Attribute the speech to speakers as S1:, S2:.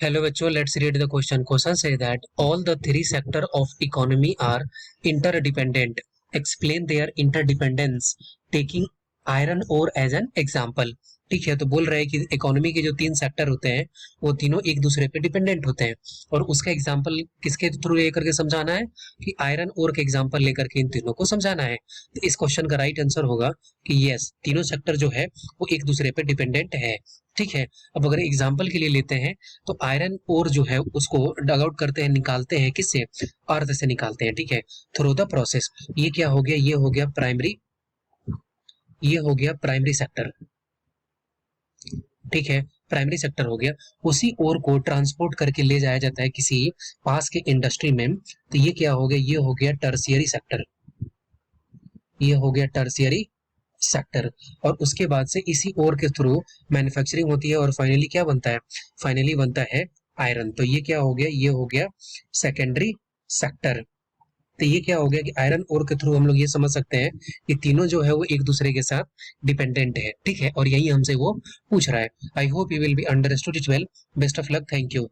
S1: Hello bachcho, let's read the question. Question say that all the three sector of economy are interdependent. Explain their interdependence taking iron ore as an example. ठीक है, तो बोल रहे हैं कि economy के जो तीन सेक्टर होते हैं वो तीनों एक दूसरे पे डिपेंडेंट होते हैं और उसका एग्जांपल किसके थ्रू लेकर के समझाना है कि आयरन ओर के एग्जांपल लेकर के इन तीनों को समझाना है। तो इस क्वेश्चन का राइट आंसर होगा कि यस, तीनों सेक्टर जो है वो एक दूसरे पे डिपेंडेंट है। ठीक है, अब अगर एग्जाम्पल के लिए लेते हैं तो आयरन ओर जो है उसको डग आउट करते हैं, निकालते हैं किससे, अर्थ से निकालते हैं। ठीक है, थ्रू द प्रोसेस। ये क्या हो गया, ये हो गया प्राइमरी, ये हो गया प्राइमरी सेक्टर। ठीक है, प्राइमरी सेक्टर हो गया। उसी ओर को ट्रांसपोर्ट करके ले जाया जाता है किसी पास के इंडस्ट्री में, तो ये क्या हो गया, ये हो गया टर्शियरी सेक्टर। ये हो गया टर्शियरी सेक्टर। और उसके बाद से इसी ओर के थ्रू मैन्युफैक्चरिंग होती है और फाइनली क्या बनता है, फाइनली बनता है आयरन। तो ये क्या हो गया, ये हो गया सेकेंडरी सेक्टर। तो ये क्या हो गया कि आयरन ओर के थ्रू हम लोग ये समझ सकते हैं कि तीनों जो है वो एक दूसरे के साथ डिपेंडेंट है। ठीक है, और यही हमसे वो पूछ रहा है। I hope you will be understood it well. Best of luck, thank you.